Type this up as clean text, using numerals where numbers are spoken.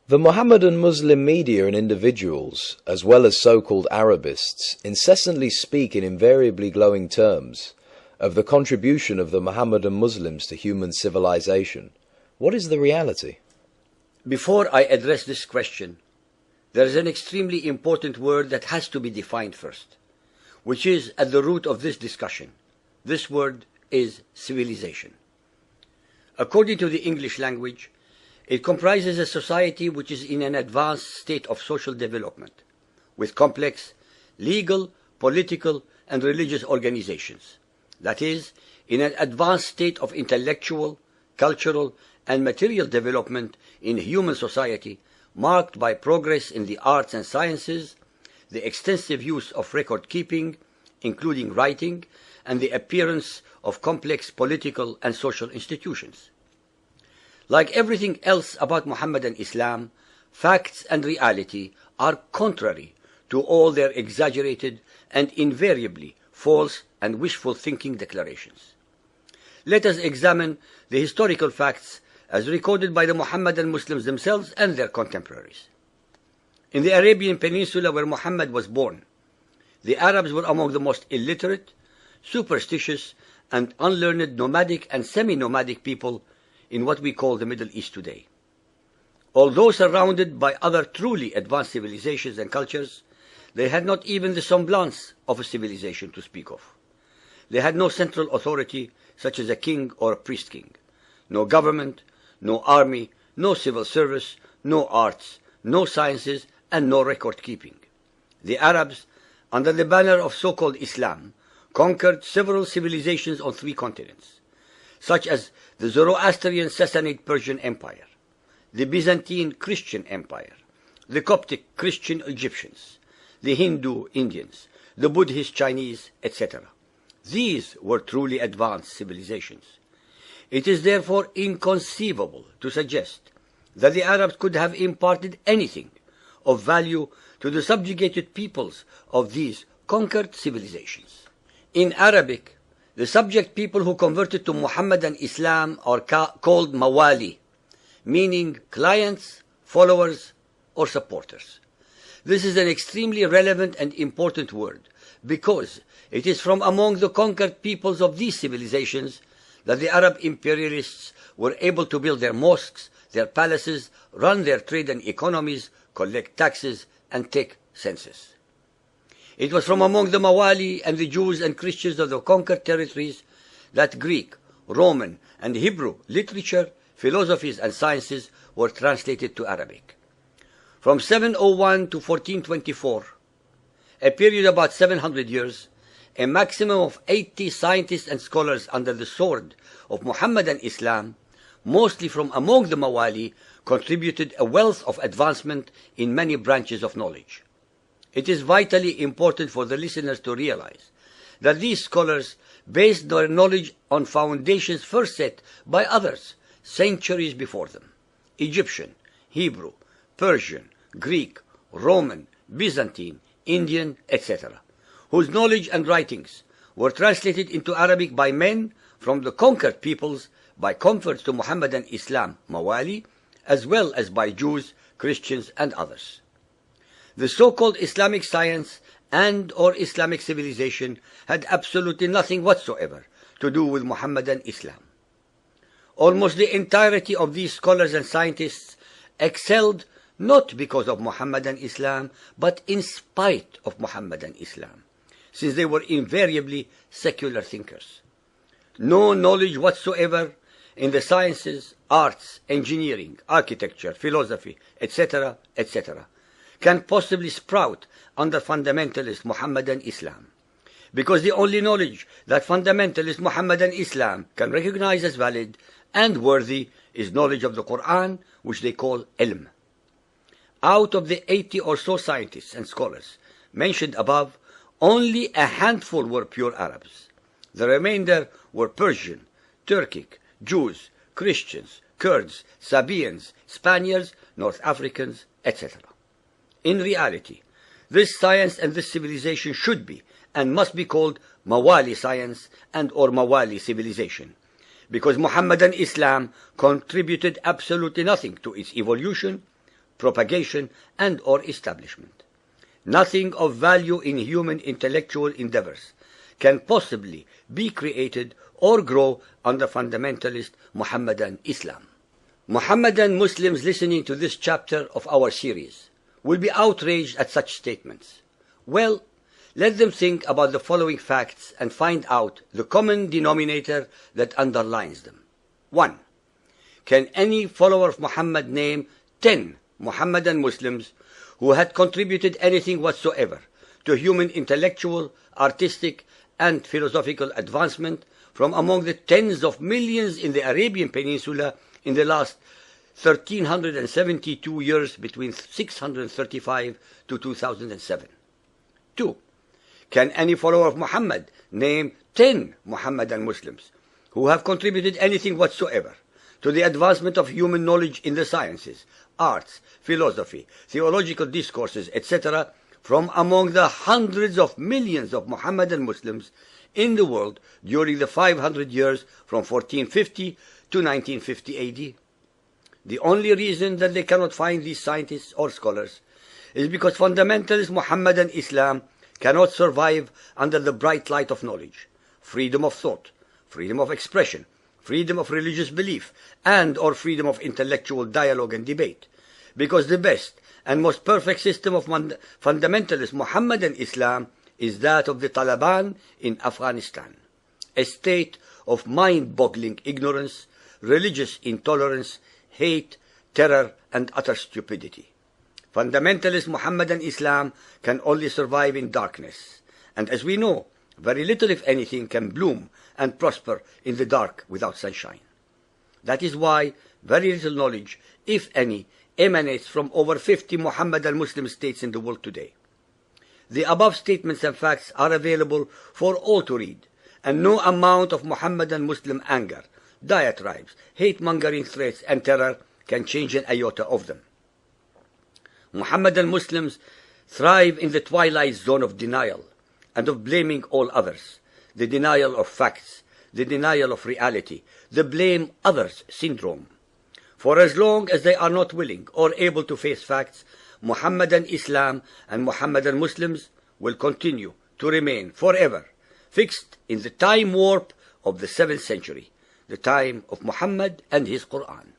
The Mohammedan Muslim media and individuals, as well as so-called Arabists, incessantly speak in invariably glowing terms of the contribution of the Mohammedan Muslims to human civilization. What is the reality? Before I address this question, there is an extremely important word that has to be defined first, which is at the root of this discussion. This word is civilization. According to the English language, it comprises a society which is in an advanced state of social development, with complex legal, political, and religious organizations. That is, in an advanced state of intellectual, cultural, and material development in human society, marked by progress in the arts and sciences, the extensive use of record keeping, including writing, and the appearance of complex political and social institutions. Like everything else about Mohammedan Islam, facts and reality are contrary to all their exaggerated and invariably false and wishful thinking declarations. Let us examine the historical facts as recorded by the Mohammedan Muslims themselves and their contemporaries. In the Arabian Peninsula where Muhammad was born, the Arabs were among the most illiterate, superstitious, and unlearned nomadic and semi-nomadic people in what we call the Middle East today. Although surrounded by other truly advanced civilizations and cultures, they had not even the semblance of a civilization to speak of. They had no central authority such as a king or a priest-king, no government, no army, no civil service, no arts, no sciences, and no record-keeping. The Arabs, under the banner of so-called Islam, conquered several civilizations on 3 continents, such as the Zoroastrian Sassanid Persian Empire, the Byzantine Christian Empire, the Coptic Christian Egyptians, the Hindu Indians, the Buddhist Chinese, etc. These were truly advanced civilizations. It is therefore inconceivable to suggest that the Arabs could have imparted anything of value to the subjugated peoples of these conquered civilizations. In Arabic, the subject people who converted to Mohammedan Islam are called mawali, meaning clients, followers, or supporters. This is an extremely relevant and important word because it is from among the conquered peoples of these civilizations that the Arab imperialists were able to build their mosques, their palaces, run their trade and economies, collect taxes, and take census. It was from among the Mawali and the Jews and Christians of the conquered territories that Greek, Roman, and Hebrew literature, philosophies, and sciences were translated to Arabic. From 701 to 1424, a period about 700 years, a maximum of 80 scientists and scholars under the sword of Mohammedan Islam, mostly from among the Mawali, contributed a wealth of advancement in many branches of knowledge. It is vitally important for the listeners to realize that these scholars based their knowledge on foundations first set by others centuries before them: Egyptian, Hebrew, Persian, Greek, Roman, Byzantine, Indian, etc., whose knowledge and writings were translated into Arabic by men from the conquered peoples by converts to Mohammedan Islam, Mawali, as well as by Jews, Christians, and others. The so-called Islamic science and or Islamic civilization had absolutely nothing whatsoever to do with Mohammedan Islam. Almost the entirety of these scholars and scientists excelled not because of Mohammedan Islam, but in spite of Mohammedan Islam, since they were invariably secular thinkers. No knowledge whatsoever in the sciences, arts, engineering, architecture, philosophy, etc., etc., can possibly sprout under fundamentalist Mohammedan Islam, because the only knowledge that fundamentalist Mohammedan Islam can recognize as valid and worthy is knowledge of the Quran, which they call ilm. Out of the 80 or so scientists and scholars mentioned above, only a handful were pure Arabs. The remainder were Persian, Turkic, Jews, Christians, Kurds, Sabaeans, Spaniards, North Africans, etc. In reality, this science and this civilization should be and must be called Mawali science and or Mawali civilization, because Mohammedan Islam contributed absolutely nothing to its evolution, propagation, and or establishment. Nothing of value in human intellectual endeavors can possibly be created or grow under fundamentalist Muhammadan Islam. Muhammadan Muslims listening to this chapter of our series will be outraged at such statements. Well, let them think about the following facts and find out the common denominator that underlines them. 1. Can any follower of Muhammad name 10 Muhammadan Muslims who had contributed anything whatsoever to human intellectual, artistic, and philosophical advancement from among the tens of millions in the Arabian Peninsula in the last 1372 years between 635 to 2007? 2. Can any follower of Muhammad name 10 Muhammadan Muslims who have contributed anything whatsoever to the advancement of human knowledge in the sciences, arts, philosophy, theological discourses, etc., from among the hundreds of millions of Muhammadan Muslims in the world during the 500 years from 1450 to 1950 AD? The only reason that they cannot find these scientists or scholars is because fundamentalist Muhammadan Islam cannot survive under the bright light of knowledge, freedom of thought, freedom of expression, freedom of religious belief, and or freedom of intellectual dialogue and debate, because the best and most perfect system of fundamentalist Muhammadan Islam is that of the Taliban in Afghanistan, a state of mind-boggling ignorance, religious intolerance, hate, terror, and utter stupidity. Fundamentalist Muhammadan Islam can only survive in darkness, and as we know, very little, if anything, can bloom and prosper in the dark without sunshine. That is why very little knowledge, if any, emanates from over 50 Muhammadan Muslim states in the world today. The above statements and facts are available for all to read, and no amount of Muhammadan Muslim anger, diatribes, hate-mongering threats, and terror can change an iota of them. Muhammadan Muslims thrive in the twilight zone of denial and of blaming all others, the denial of facts, the denial of reality, the blame others syndrome. For as long as they are not willing or able to face facts, Muhammadan Islam and Muhammadan Muslims will continue to remain forever fixed in the time warp of the 7th century, the time of Muhammad and his Quran.